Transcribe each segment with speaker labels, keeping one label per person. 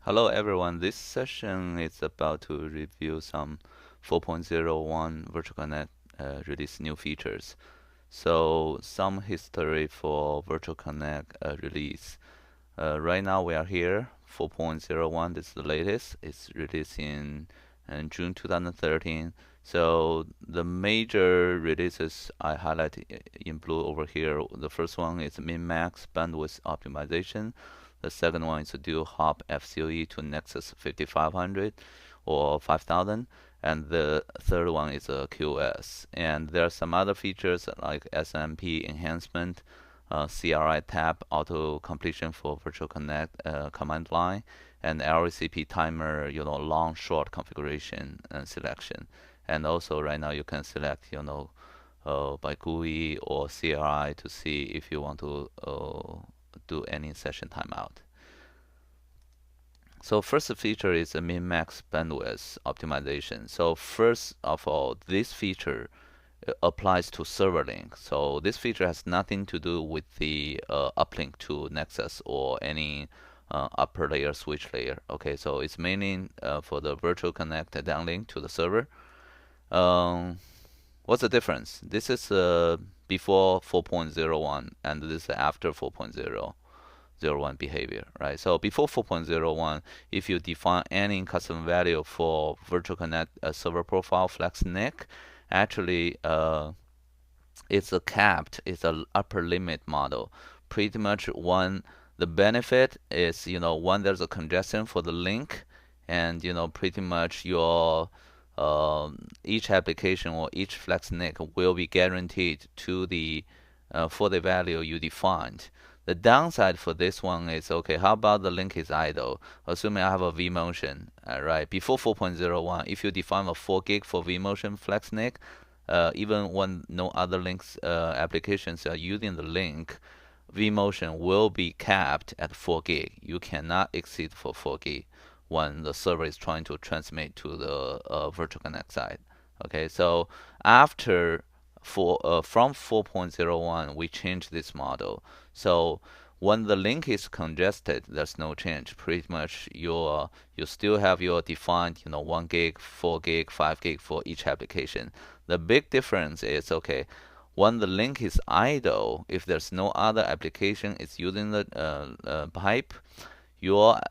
Speaker 1: Hello everyone, this session is about to review some 4.01 Virtual Connect release new features. So some history for Virtual Connect release. Right now we are here, 4.01, this is the latest. It's released in June 2013. So the major releases I highlight in blue over here. The first one is min-max bandwidth optimization. The second one is a dual hop FCOE to Nexus 5500 or 5000. And the third one is a QoS. And there are some other features like SMP enhancement, CRI tab auto completion for Virtual Connect command line, and LRCP timer, long short configuration and selection. And also right now you can select, by GUI or CRI to see if you want to do any session timeout. So first feature is a min-max bandwidth optimization. So first of all, this feature applies to server link. So this feature has nothing to do with the uplink to Nexus or any upper layer switch layer. Okay, so it's mainly for the virtual connect downlink to the server. What's the difference? This is before 4.01 and this is after 4.001 behavior, right? So before 4.01, if you define any custom value for virtual connect server profile flex NIC, actually it's a capped, it's an upper limit model. Pretty much when the benefit is, when there's a congestion for the link, and pretty much your each application or each flex NIC will be guaranteed to the for the value you defined. The downside for this one is, okay, how about the link is idle? Assuming I have a vMotion, right? Before 4.01, if you define a 4 gig for vMotion flex NIC, even when no other links applications are using the link, vMotion will be capped at 4 gig. You cannot exceed for 4 gig when the server is trying to transmit to the virtual connect side. Okay, so after from 4.01, we changed this model. So when the link is congested, there's no change. Pretty much you still have your defined 1 gig, 4 gig, 5 gig for each application. The big difference is, okay, when the link is idle, if there's no other application is using the pipe, your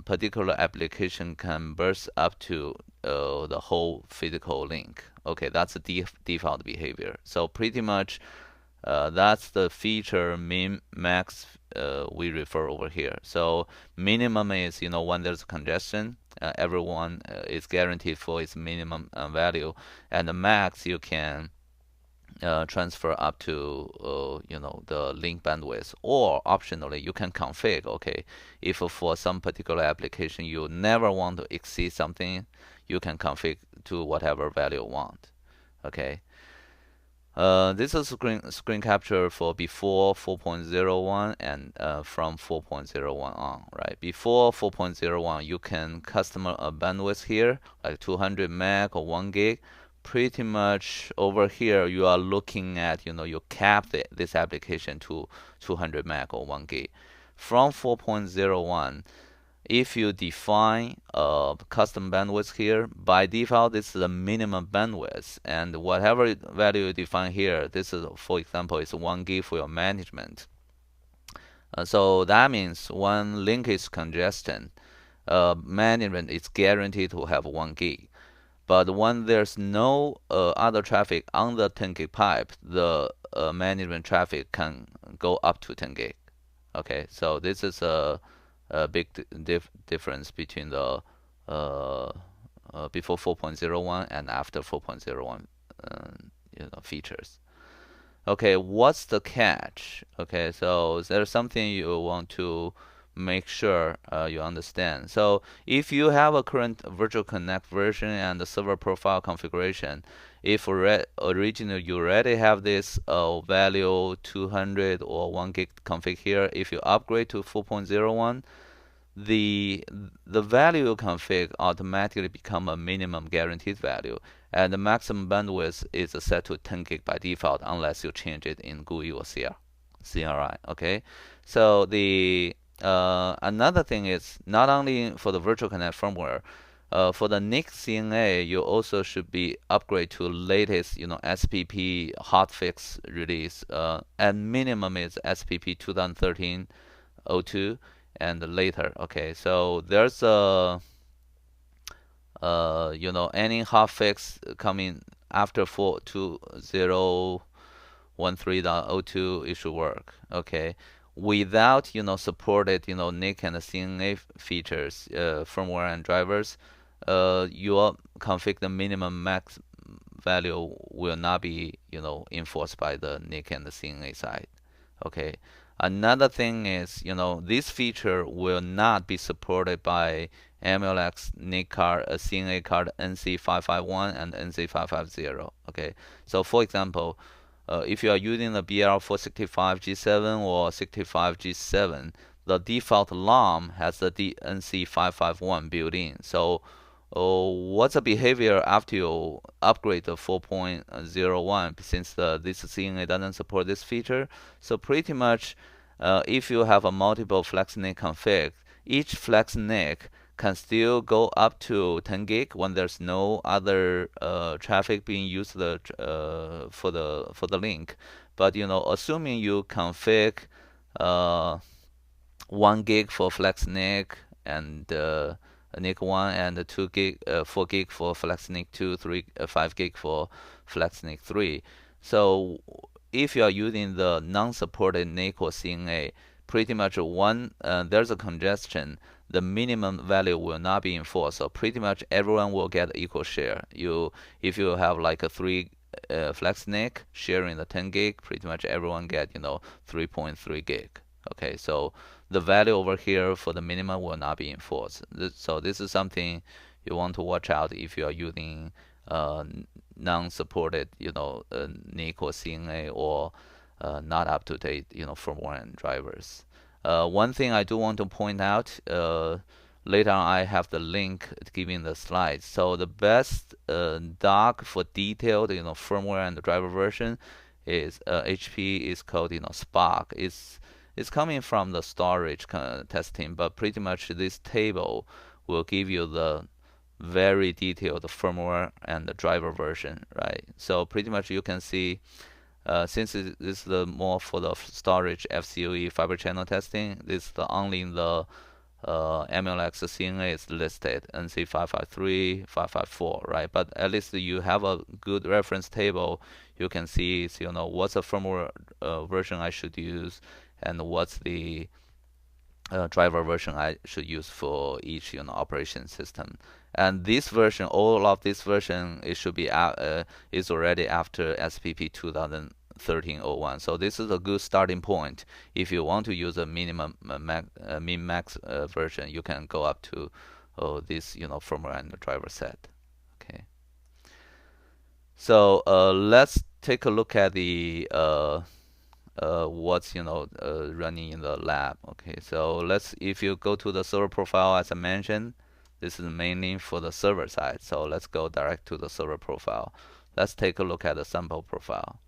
Speaker 1: particular application can burst up to the whole physical link. Okay, that's the default behavior. So pretty much that's the feature min-max we refer over here. So minimum is, when there's congestion, everyone is guaranteed for its minimum value, and the max you can transfer up to the link bandwidth, or optionally you can config. Okay, if for some particular application you never want to exceed something, you can config to whatever value you want. Okay, this is screen capture for before 4.01 and from 4.01 on, right? Before 4.01, you can customize a bandwidth here, like 200 meg or 1 gig. Pretty much over here, you are looking at, you cap this application to 200 meg or 1 gig. From 4.01, if you define a custom bandwidth here, by default, this is the minimum bandwidth. And whatever value you define here, this is, for example, is 1 gig for your management. So that means when link is congested, management is guaranteed to have 1 gig. But when there's no other traffic on the 10 gig pipe, the management traffic can go up to 10 gig. Okay, so this is a big difference between the before 4.01 and after 4.01 features. Okay, what's the catch? Okay, so there's something you want to make sure you understand. So if you have a current Virtual Connect version and the server profile configuration, if originally you already have this value 200 or 1 gig config here, if you upgrade to 4.01, the value you config automatically become a minimum guaranteed value, and the maximum bandwidth is set to 10 gig by default unless you change it in GUI or CRI. Okay, so the Another thing is not only for the virtual connect firmware, for the NIC CNA, you also should be upgrade to latest, SPP hotfix release. And minimum is SPP 2013-02 and later. Okay, so there's any hotfix coming after 4.2013.02, it should work. Okay, without supported NIC and CNA features, firmware and drivers, your config the minimum max value will not be enforced by the NIC and the CNA side. Okay. Another thing is, this feature will not be supported by MLX NIC card, CNA card NC551 and NC550. Okay. So for example, if you are using the BR465G7 or 65G7, the default LOM has the NC551 built in. So what's the behavior after you upgrade to 4.01 since this CNA doesn't support this feature? So pretty much, if you have a multiple FlexNIC config, each FlexNIC can still go up to 10 gig when there's no other traffic being used for the link. But assuming you config 1 gig for FlexNIC and NIC 1 and 2 gig, 4 gig for FlexNIC 2, 5 gig for FlexNIC 3. So if you are using the non-supported NIC or CNA, pretty much there's a congestion, the minimum value will not be enforced. So pretty much everyone will get equal share. If you have like a 3 FlexNIC sharing the 10 gig, pretty much everyone get 3.3 gig. Okay, so the value over here for the minimum will not be enforced. So this is something you want to watch out if you are using non-supported, NIC or CNA or not up to date, firmware and drivers. One thing I do want to point out, later on I have the link giving the slides. So the best doc for detailed, firmware and the driver version is HP is called, Spark. It's coming from the storage testing, but pretty much this table will give you the very detailed firmware and the driver version, right? So pretty much you can see, since this is the more for the storage FCOE fiber channel testing, this is the only the MLX CNA is listed, NC553, 554, right? But at least you have a good reference table. You can see, what's the firmware version I should use, and what's the driver version I should use for each operation system. And this version, all of this version, it should be is already after SPP 2013-01. So this is a good starting point. If you want to use a minimum min max version, you can go up to this firmware and the driver set. Okay. So let's take a look at the what's running in the lab. Okay, so if you go to the server profile, as I mentioned, this is mainly for the server side. So let's go direct to the server profile. Let's take a look at the sample profile.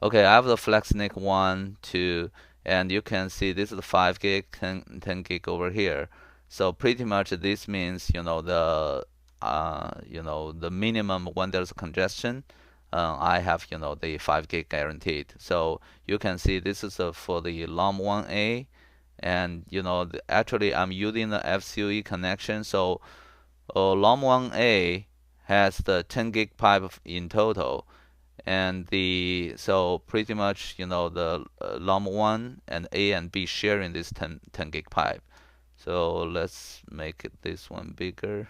Speaker 1: Okay, I have the FlexNIC 1, 2, and you can see this is the 5 gig, 10 gig over here. So pretty much this means the minimum when there's a congestion, I have the 5 gig guaranteed. So you can see this is for the LOM1A, and actually I'm using the FCOE connection. So LOM1A has the 10 gig pipe in total, and so pretty much the LOM1 and A and B sharing this 10 gig pipe. So let's make this one bigger.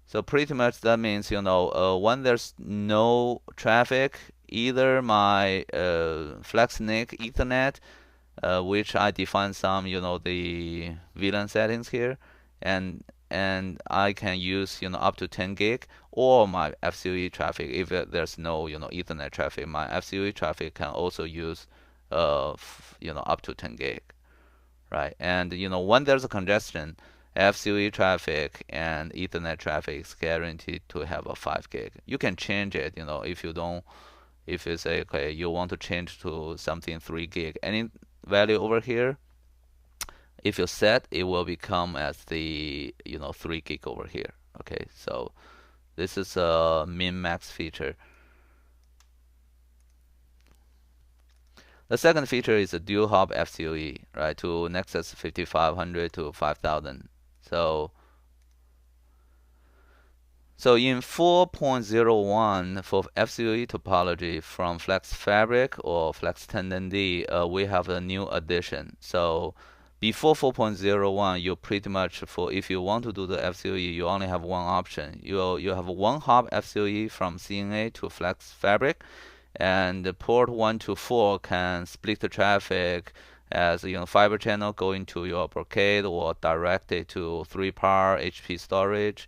Speaker 1: So pretty much that means, when there's no traffic, either my FlexNIC Ethernet, which I define some, the VLAN settings here, and I can use, up to 10 gig, or my FCOE traffic. If there's no, Ethernet traffic, my FCOE traffic can also use, up to 10 gig, right? And when there's a congestion, FCOE traffic and Ethernet traffic is guaranteed to have a 5 gig. You can change it, if you say, okay, you want to change to something 3 gig. Any value over here, if you set, it will become as the 3 gig over here. Okay, so this is a min max feature. The second feature is a dual hop FCOE, right, to Nexus 5500 to 5000. So in 4.01 for FCOE topology from Flex Fabric or Flex TendenD, we have a new addition. So before 4.01, you pretty much, for if you want to do the FCOE, you only have one option. You have one hop FCOE from CNA to Flex Fabric, and the port 1 to 4 can split the traffic as fiber channel going to your brocade or direct it to 3-par HP storage,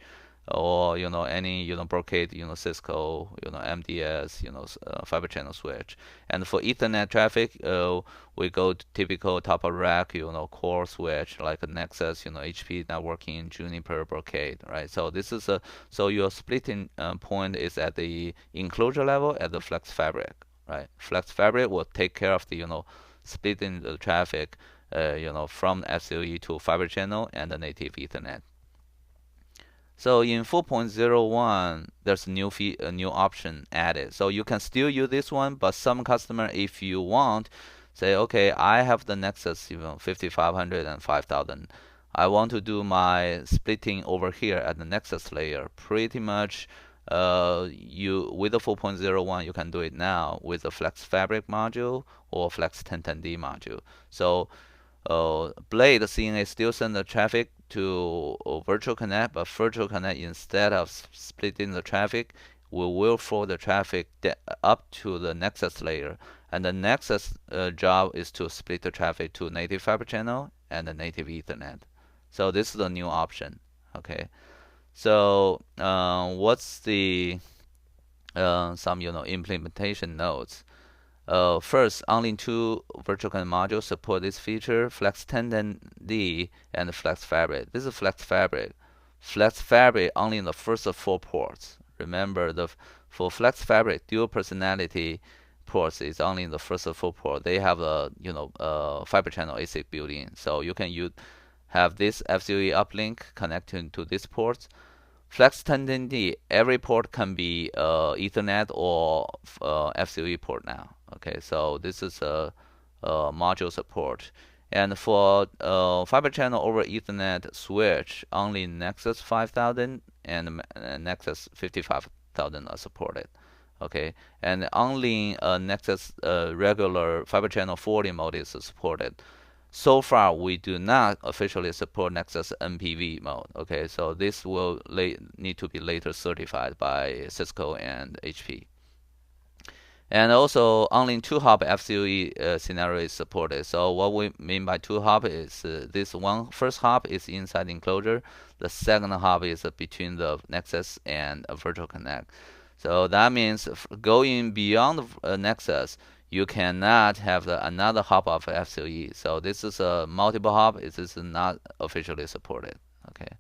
Speaker 1: or any brocade, Cisco, MDS, fiber channel switch. And for Ethernet traffic, we go to typical top of rack, core switch like a Nexus, HP networking, Juniper brocade, right? So this is so your splitting point is at the enclosure level at the Flex Fabric, right? Flex Fabric will take care of the splitting the traffic, from FCOE to fiber channel and the native Ethernet. So in 4.01, there's a new option added. So you can still use this one, but some customer, if you want, say, okay, I have the Nexus 5500 and 5000. I want to do my splitting over here at the Nexus layer. Pretty much, you with the 4.01, you can do it now with the Flex Fabric module or Flex 1010D module. So Blade CNA still send the traffic to Virtual Connect, but Virtual Connect, instead of splitting the traffic, will forward the traffic up to the Nexus layer. And the Nexus job is to split the traffic to native fiber channel and the native Ethernet. So this is the new option. Okay. So what's the some implementation notes? First, only 2 virtual connect modules support this feature: Flex TendenD and Flex Fabric. This is Flex Fabric. Flex Fabric only in the first 4 ports. Remember, for Flex Fabric, dual personality ports is only in the first 4 ports. They have a fiber channel ASIC built-in, so you can have this FCOE uplink connecting to these ports. Flex TendenD, every port can be Ethernet or FCOE port now. Okay, so this is a module support. And for fiber channel over Ethernet switch, only Nexus 5000 and Nexus 55000 are supported. Okay, and only Nexus regular fiber channel 40 mode is supported. So far, we do not officially support Nexus NPV mode. Okay, so this will need to be later certified by Cisco and HP. And also, only 2-hop FCOE scenario is supported. So what we mean by 2-hop is this first hop is inside enclosure. The second hop is between the Nexus and Virtual Connect. So that means going beyond Nexus, you cannot have another hop of FCOE. So this is a multiple hop. This is not officially supported. Okay.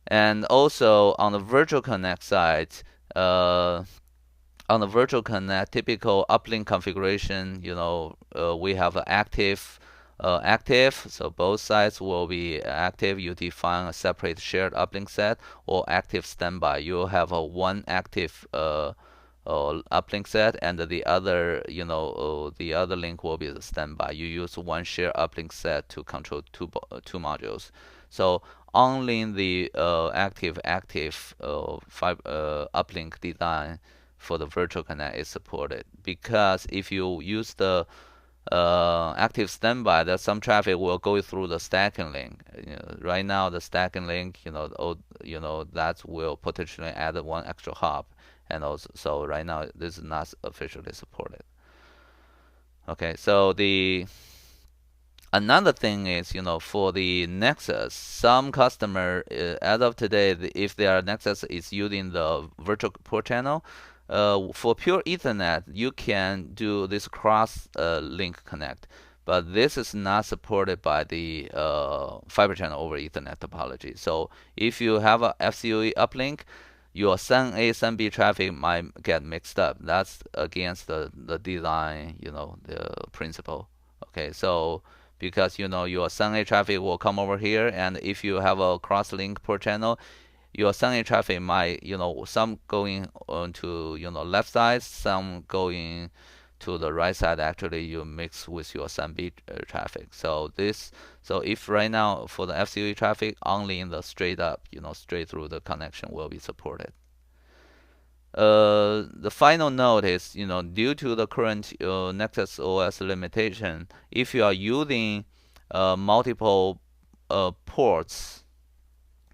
Speaker 1: And also on the Virtual Connect side, on the Virtual Connect typical uplink configuration, we have active, so both sides will be active. You define a separate shared uplink set or active standby. You'll have one active uplink set, and the other, the other link will be the standby. You use one shared uplink set to control two modules. So only the active uplink design for the Virtual Connect is supported, because if you use the active standby, that some traffic will go through the stacking link. Right now the stacking link, that will potentially add one extra hop, and also so right now this is not officially supported. Okay, so another thing is, for the Nexus, some customer as of today, if their Nexus is using the virtual port channel, for pure Ethernet, you can do this cross-link connect, but this is not supported by the fiber channel over Ethernet topology. So if you have a FCOE uplink, your SAN A, SAN B traffic might get mixed up. That's against the design, the principle. Okay, so because your SUNA traffic will come over here, and if you have a cross-link per channel, your SUNA traffic might, some going on to left side, some going to the right side. Actually, you mix with your SUNB traffic. So if right now for the FCOE traffic, only in the straight up, straight through the connection will be supported. The final note is, due to the current Nexus OS limitation, if you are using multiple ports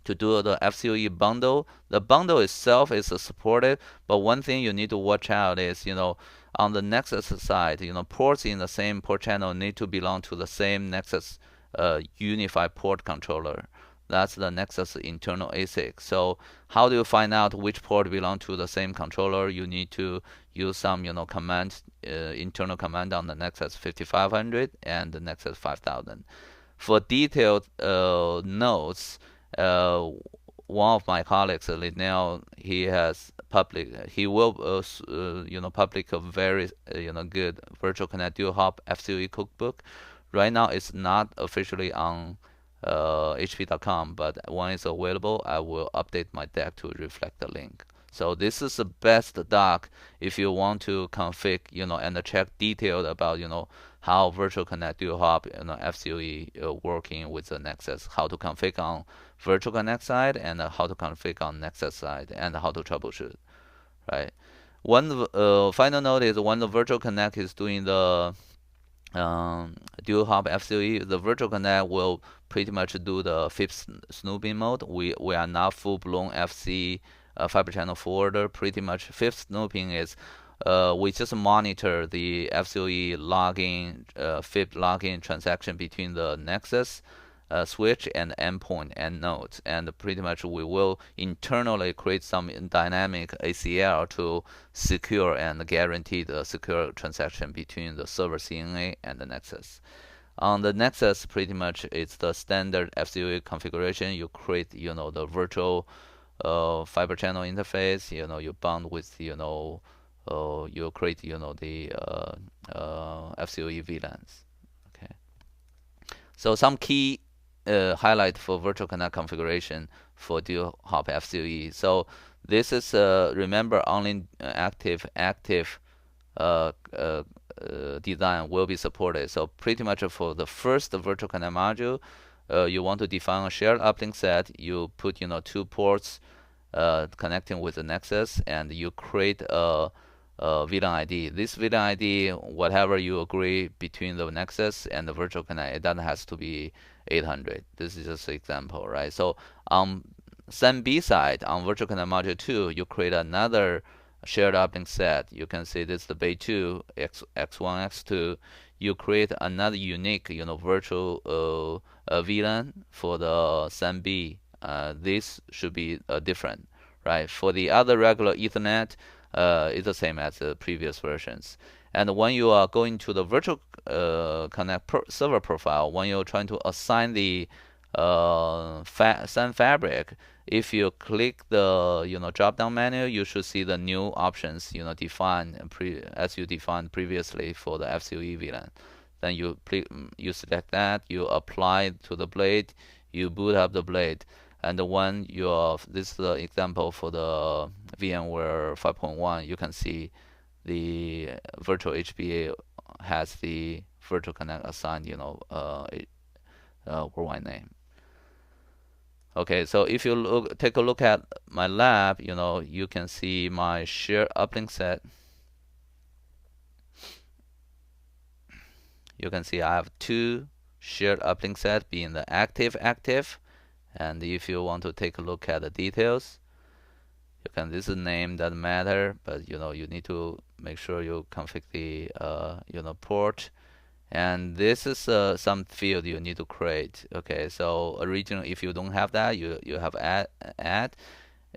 Speaker 1: to do the FCOE bundle, the bundle itself is supported, but one thing you need to watch out is, on the Nexus side, ports in the same port channel need to belong to the same Nexus unified port controller. That's the Nexus internal ASIC. So how do you find out which port belong to the same controller? You need to use some, command, internal command on the Nexus 5500 and the Nexus 5000. For detailed notes, uh, one of my colleagues, Linnell, he will, public a very, good Virtual Connect Dual Hop FCOE cookbook. Right now, it's not officially on hp.com, but when it's available, I will update my deck to reflect the link. So this is the best doc if you want to config, and check detailed about, how Virtual Connect Dual Hop, FCOE working with the Nexus, how to config on Virtual Connect side and how to config on Nexus side and how to troubleshoot, right? One final note is when the Virtual Connect is doing the dual hop FCOE, the Virtual Connect will pretty much do the fifth snooping mode. We are not full blown FC fiber channel forwarder. Pretty much fifth snooping is we just monitor the FCOE logging, FIP logging transaction between the Nexus switch and endpoint and nodes, and pretty much we will internally create some dynamic ACL to secure and guarantee the secure transaction between the server CNA and the Nexus. On the Nexus, pretty much it's the standard FCOE configuration. You create, the virtual fiber channel interface. You bound with, you create, the FCOE VLANs. Okay. So some key highlight for Virtual Connect configuration for dual hop FCOE. So this is remember only active design will be supported. So pretty much for the first Virtual Connect module, you want to define a shared uplink set. You put 2 ports connecting with the Nexus, and you create a VLAN ID. This VLAN ID, whatever you agree between the Nexus and the Virtual Connect, it doesn't have to be 800. This is just an example, right? So on SUNB side, on Virtual Connect Module 2, you create another shared uplink set. You can see this is the Bay2, X1, X2. You create another unique, virtual VLAN for the SUNB. This should be different, right? For the other regular Ethernet, it's the same as the previous versions. And when you are going to the Virtual Connect server profile, when you're trying to assign the SUN fabric, if you click the drop down menu, you should see the new options defined as you defined previously for the FCOE VLAN. Then you select that, you apply to the blade, you boot up the blade, and when this is the example for the VMware 5.1, you can see the virtual HBA has the Virtual Connect assigned, worldwide name. Okay, so if you take a look at my lab, you can see my shared uplink set. You can see I have 2 shared uplink set being the active, and if you want to take a look at the details, this is name doesn't matter, but you need to make sure you configure the port, and this is some field you need to create. Okay, so originally if you don't have that, you have add.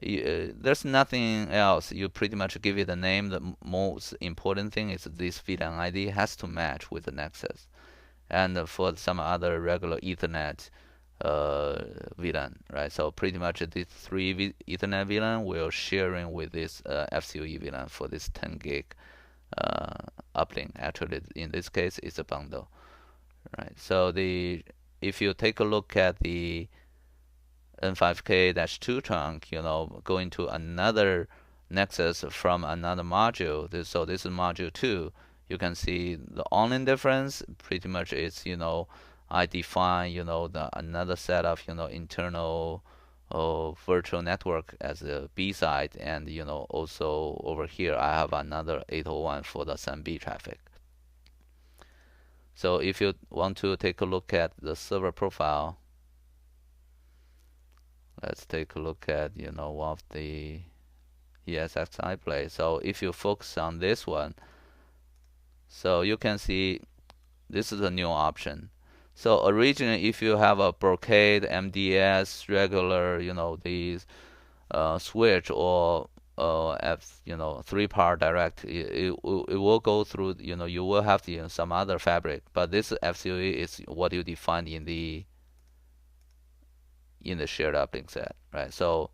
Speaker 1: There's nothing else. You pretty much give it a name. The most important thing is this VLAN ID has to match with the Nexus, and for some other regular Ethernet VLAN, right? So pretty much these 3 Ethernet VLAN will sharing with this FCOE VLAN for this 10 gig uplink. Actually, in this case, it's a bundle. right? So if you take a look at the N5K-2 trunk, going to another Nexus from another module. So this is module 2. You can see the only difference pretty much is, I define, another set of, internal virtual network as a B side, and, also over here I have another 801 for the SMB traffic. So if you want to take a look at the server profile, let's take a look at, one of the ESX I play. So if you focus on this one, so you can see this is a new option. So originally, if you have a Brocade, MDS, regular, these switch or three-part direct, it will go through, you will have some other fabric, but this FCOE is what you define in the shared uplink set, right? So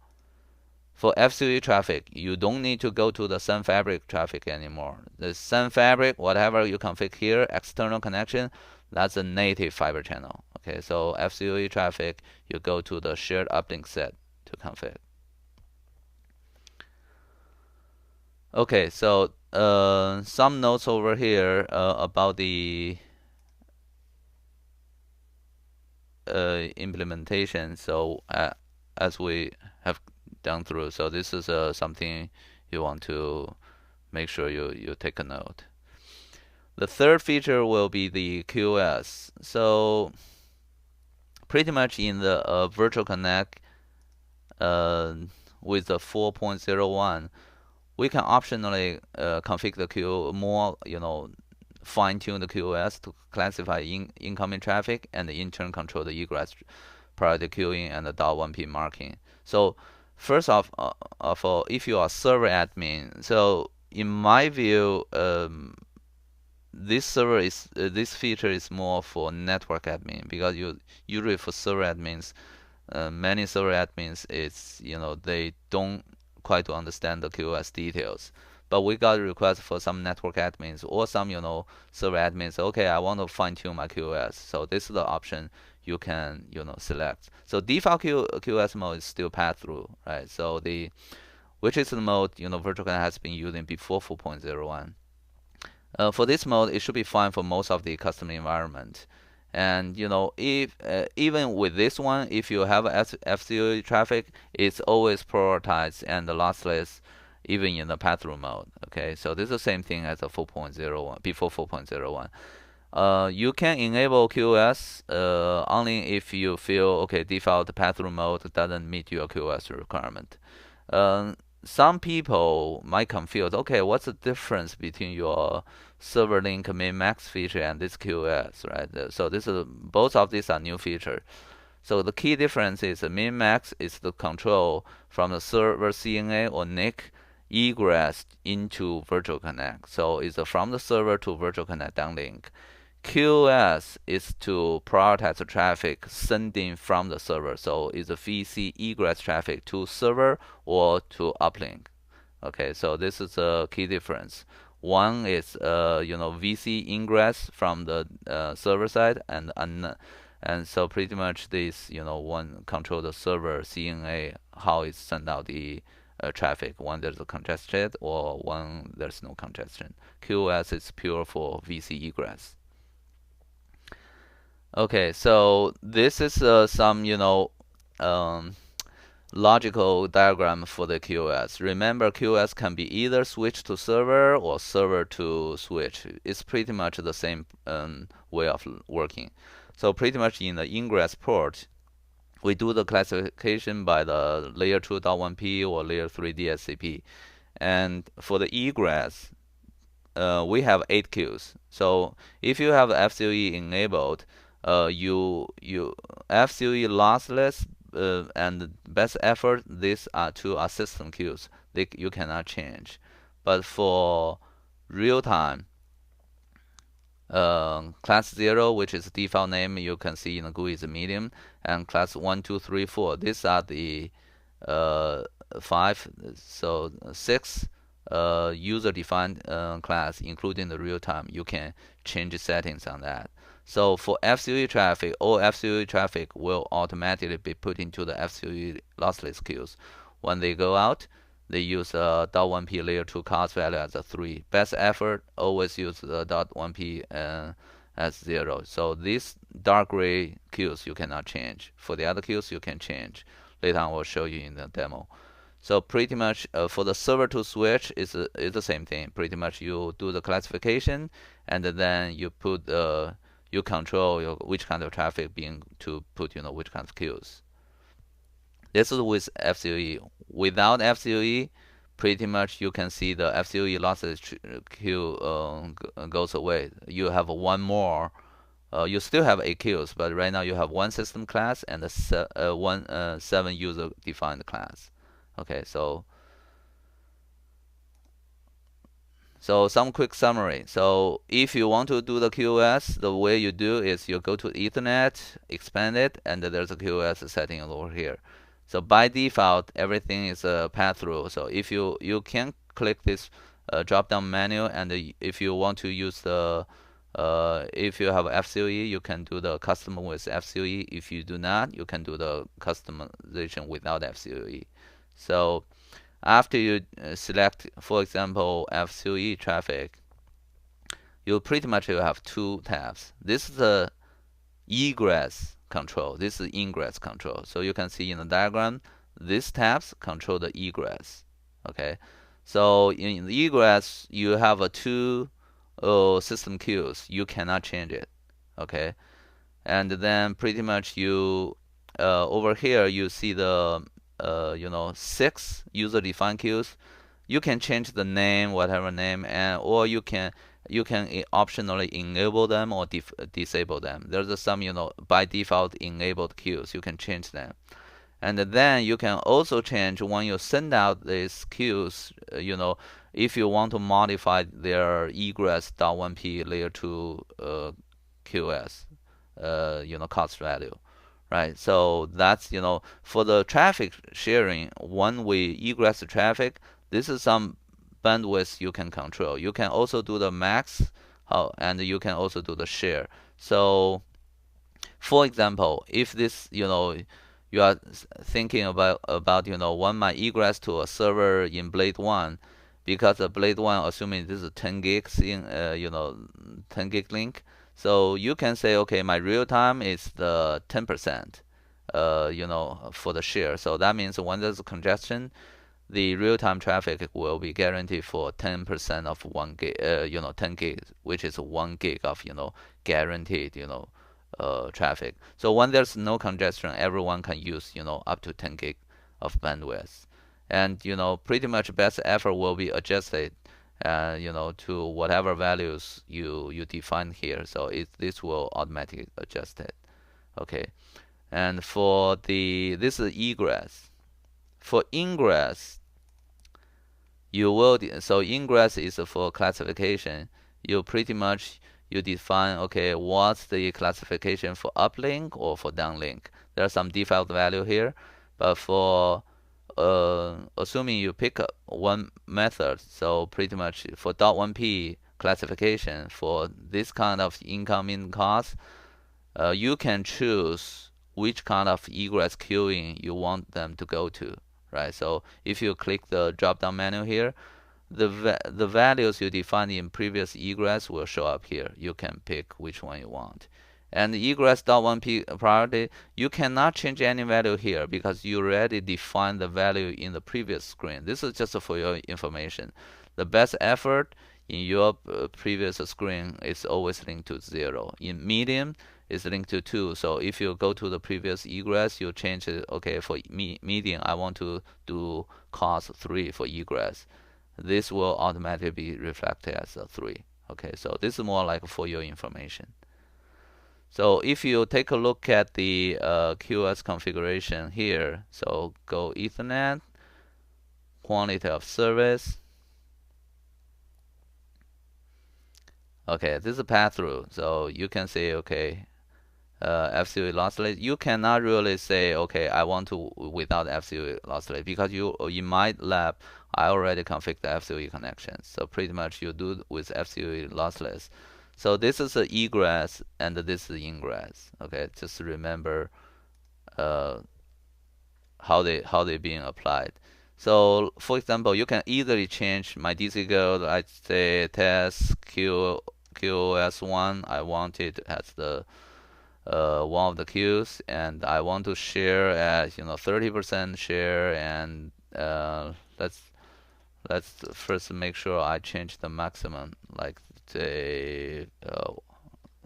Speaker 1: for FCOE traffic, you don't need to go to the Sun Fabric traffic anymore. The Sun Fabric, whatever you config here, external connection, that's a native fiber channel. Okay, so FCOE traffic, you go to the shared uplink set to config. Okay, so some notes over here about the implementation. So as we have done through, so this is something you want to make sure you take a note. The third feature will be the QoS. So pretty much in the Virtual Connect with the 4.01, we can optionally configure the queue more, fine-tune the QoS to classify incoming traffic and in turn control the egress priority queuing and the .1p marking. So first of all, if you are server admin, so in my view, this feature is more for network admin, because usually for server admins, many server admins they don't quite understand the QoS details. But we got a request for some network admins or some server admins. Okay, I want to fine tune my QoS. So this is the option you can select. So default QoS mode is still pass through, right? So which is the mode Virtual Connect has been using before 4.01. For this mode, it should be fine for most of the custom environment. And if even with this one, if you have FCOE traffic, it's always prioritized and lossless, even in the pass-through mode. Okay, so this is the same thing as a 4.01 before 4.01. You can enable QoS only if you feel okay default pass-through mode doesn't meet your QoS requirement. Some people might confuse, okay, what's the difference between your server link min-max feature and this QoS, right? So both of these are new features. So the key difference is min-max is the control from the server CNA or NIC egress into Virtual Connect. So it's from the server to Virtual Connect downlink. QoS is to prioritize the traffic sending from the server. So it's a VC egress traffic to server or to uplink. Okay, so this is a key difference. One is VC ingress from the server side, and so pretty much this one control the server CNA how it send out the traffic. One there's a congestion or one there's no congestion. QoS is pure for VC egress. Okay, so this is some logical diagram for the QoS. Remember, QoS can be either switch to server or server to switch. It's pretty much the same way of working. So pretty much in the ingress port, we do the classification by the layer 2.1p or layer 3 DSCP. And for the egress, we have 8 queues. So if you have FCOE enabled, you FCOE lossless and best effort, these are 2 system queues. You cannot change. But for real time, class 0, which is default name, you can see in the GUI is medium, and class 1, 2, 3, 4. These are the 5, so 6 user-defined class, including the real time. You can change settings on that. So for FCOE traffic, all FCOE traffic will automatically be put into the FCOE lossless queues. When they go out, they use .1p layer 2 cost value as a 3. Best effort, always use the .1p as 0. So these dark gray queues you cannot change. For the other queues, you can change. Later on, we'll show you in the demo. So pretty much for the server to switch is the same thing. Pretty much you do the classification, and then you put you control which kind of traffic being to put which kind of queues. This is with FCOE. Without FCOE, pretty much you can see the FCOE lossless queue goes away. You have one more. You still have 8 queues, but right now you have one system class and a 7 user defined class. Okay, so some quick summary. So if you want to do the QoS, the way you do is you go to Ethernet, expand it, and there's a QoS setting over here. So by default, everything is a path through. So if you can click this drop down menu, and if you want to use the if you have FCOE, you can do the custom with FCOE. If you do not, you can do the customization without FCOE. So after you select, for example, FCOE traffic, you pretty much will have 2 tabs. This is the egress control. This is ingress control. So you can see in the diagram, these tabs control the egress. Okay. So in the egress, you have a 2 system queues. You cannot change it. Okay. And then pretty much you over here you see the 6 user-defined queues. You can change the name, whatever name, or you can optionally enable them or disable them. There's some by default enabled queues. You can change them, and then you can also change when you send out these queues. If you want to modify their egress .1p layer 2 QoS, cost value. Right, so that's for the traffic sharing, when we egress the traffic, this is some bandwidth you can control. You can also do the max, and you can also do the share. So, for example, if this you are thinking about when my egress to a server in Blade 1, because the Blade 1, assuming this is 10 gigs in 10 gig link. So you can say, okay, my real time is the 10%, for the share. So that means when there's congestion, the real time traffic will be guaranteed for 10% of 1 gig, 10 gigs, which is 1 gig of, guaranteed, traffic. So when there's no congestion, everyone can use, up to 10 gig of bandwidth. And, pretty much best effort will be adjusted to whatever values you define here. So this will automatically adjust it. Okay. And for this is egress. For ingress, so ingress is for classification. You pretty much you define, okay, what's the classification for uplink or for downlink. There's some default value here, but for assuming you pick one method, so pretty much for .1p classification for this kind of incoming cost, you can choose which kind of egress queuing you want them to go to, right? So if you click the drop-down menu here, the values you defined in previous egress will show up here. You can pick which one you want. And egress.1p priority, you cannot change any value here because you already defined the value in the previous screen. This is just for your information. The best effort in your previous screen is always linked to 0. In medium, it's linked to 2. So if you go to the previous egress, you change it. Okay, for medium, I want to do cost 3 for egress. This will automatically be reflected as a 3. Okay, so this is more like for your information. So if you take a look at the QoS configuration here, so go Ethernet, quantity of service. Okay, this is a path through. So you can say, okay, FCOE lossless. You cannot really say, okay, I want to without FCOE lossless, because in my lab, I already configured the FCOE connections. So pretty much you do with FCOE lossless. So this is the egress and this is ingress. Okay, just remember uh, how they being applied. So for example, you can easily change my DC code. I say test QoS1. I want it as the one of the queues, and I want to share as 30% share, and let's first make sure I change the maximum, like say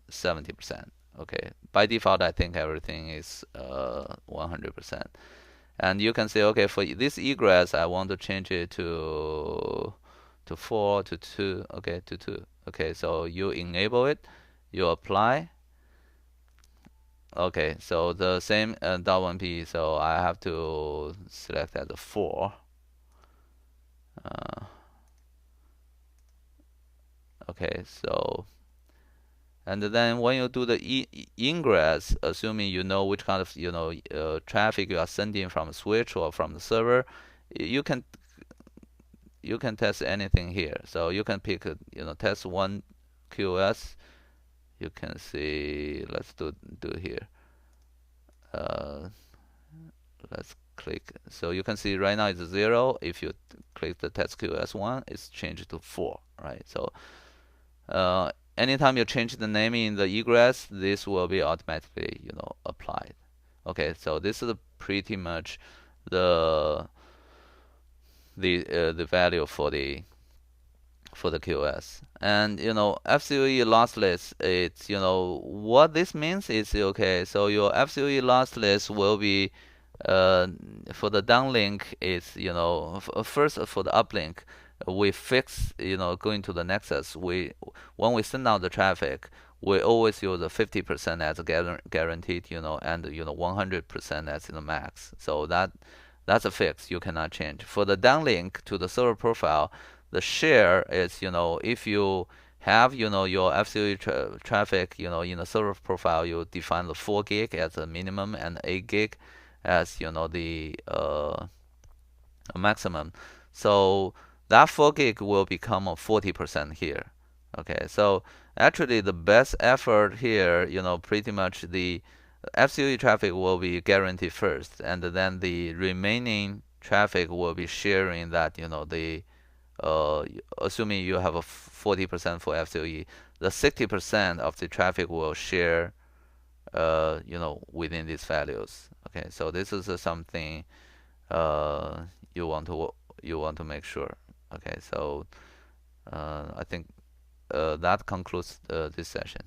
Speaker 1: 70%. Okay, by default I think everything is 100%. And you can say, okay, for this egress I want to change it to 4 to 2. Okay, to 2. Okay, so you enable it, you apply. Okay, so the same .1p, so I have to select as a 4. uh, okay, so and then when you do the ingress, assuming you know which kind of traffic you are sending from a switch or from the server, you can test anything here. So you can pick test one QoS. You can see, let's do here. Uh, let's click. So you can see right now it's 0. If you click the test QoS1, it's changed to 4, right? So uh, anytime you change the name in the egress, this will be automatically applied. Okay, so this is pretty much the the value for the QoS. And FCOE lossless, it's what this means is, okay, so your FCOE lossless will be for the downlink is first for the uplink we fix going to the Nexus, when we send out the traffic, we always use the 50% as a guaranteed, and 100% as the max. So that's a fix, you cannot change. For the downlink to the server profile, the share is, if you have your FCOE traffic in the server profile, you define the 4 gig as a minimum and 8 gig as the maximum. So that 4 gig will become a 40% here. Okay, so actually the best effort here, pretty much the FCOE traffic will be guaranteed first, and then the remaining traffic will be sharing that, the assuming you have a 40% for FCOE, the 60% of the traffic will share within these values. Okay, so this is something uh, you want to make sure. Okay, so I think that concludes this session.